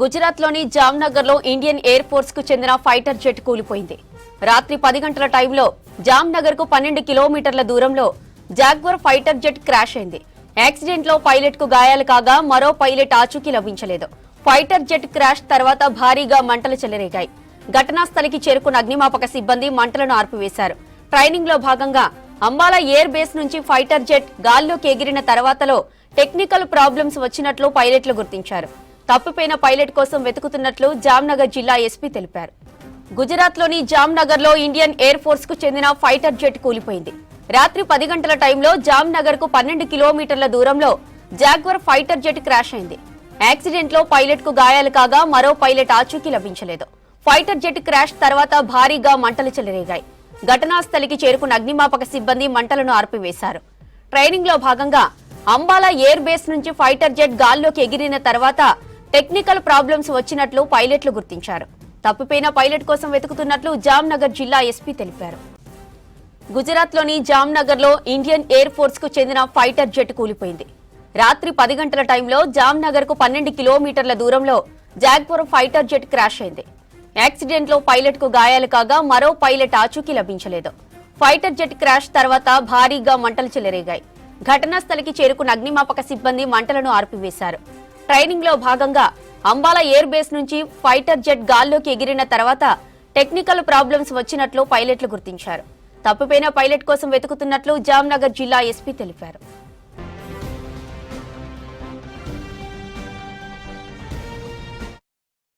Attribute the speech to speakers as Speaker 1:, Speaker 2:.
Speaker 1: గుజరాత్లోని జామ్నగర్లో Indian air force కు చెందిన ఫైటర్ జెట్ కూలిపోయింది. రాత్రి 10 గంటల టైంలో జామ్నగర్కు 12 కిలోమీటర్ల దూరంలో జాగ్వర్ ఫైటర్ జెట్ క్రాష్ అయింది. యాక్సిడెంట్లో పైలట్ కు గాయాలు కాగా మరో పైలట్ ఆచూకీ లభించలేదు. ఫైటర్ జెట్ క్రాష్ తర్వాత భారీగా మంటలు చెలరేగాయి. ఘటనా స్థలికి చేరుకున్న అగ్నిమాపక సిబ్బంది మంటలను ఆర్పివేశారు. ట్రైనింగ్ లో భాగంగా అంబాలా ఎయిర్ బేస్ నుంచి ఫైటర్ జెట్ గాల్లోకి ఎగిరిన తర్వాతలో టెక్నికల్ ప్రాబ్లమ్స్ వచ్చినట్లు పైలట్లు గుర్తించారు. తప్పిపోయిన పైలట్ కోసం వెతుకుతున్నట్లు జామ్నగర్ జిల్లా ఎస్పీ తెలిపారు. గుజరాత్లోని జామ్నగర్లో ఇండియన్ ఎయిర్ ఫోర్స్ కు చెందిన ఫైటర్ జెట్ కూలిపోయింది. రాత్రి 10 గంటల టైంలో జామ్నగర్ కు 12 కిలోమీటర్ల దూరంలో జాగ్వర్ ఫైటర్ జెట్ క్రాష్ అయింది. యాక్సిడెంట్లో పైలట్ కు గాయాలు కాగా మరో పైలట్ ఆచూకీ లభించలేదు. ఫైటర్ జెట్ క్రాష్ తర్వాత భారీగా మంటలు చెలరేగాయి. ఘటనా స్థలికి చేరుకున్న అగ్నిమాపక సిబ్బంది మంటలను ఆర్పివేశారు. ట్రైనింగ్ లో భాగంగా అంబాలా ఎయిర్ బేస్ నుంచి ఫైటర్ జెట్ గాల్లోకి ఎగిరిన తర్వాత టెక్నికల్ ప్రాబ్లమ్స్ వచ్చినట్లు పైలట్లు గుర్తించారు. తప్పిపోయిన పైలట్ కోసం వెతుకుతున్నట్లు జామ్నగర్ జిల్లా ఎస్పీ తెలిపారు. గుజరాత్లోని జామ్నగర్లో ఇండియన్ ఎయిర్ ఫోర్స్ కు చెందిన ఫైటర్ జెట్ కూలిపోయింది. రాత్రి 10 గంటల టైంలో జామ్నగర్ కు 12 కిలోమీటర్ల దూరంలో జాగ్వర్ ఫైటర్ జెట్ క్రాష్ అయింది. యాక్సిడెంట్లో పైలట్ కు గాయాలు కాగా మరో పైలట్ ఆచూకీ లభించలేదు. ఫైటర్ జెట్ క్రాష్ తర్వాత భారీగా మంటలు చెలరేగాయి. ఘటనా స్థలికి చేరుకున్న అగ్నిమాపక సిబ్బంది మంటలను ఆర్పివేశారు. ట్రైనింగ్ లో భాగంగా అంబాలా ఎయిర్ బేస్ నుంచి ఫైటర్ జెట్ గాల్లోకి ఎగిరిన తర్వాత టెక్నికల్ ప్రాబ్లమ్స్ వచ్చినట్లు పైలట్లు గుర్తించారు. తప్పిపోయిన పైలట్ కోసం వెతుకుతున్నట్లు జామ్నగర్ జిల్లా ఎస్పీ తెలిపారు.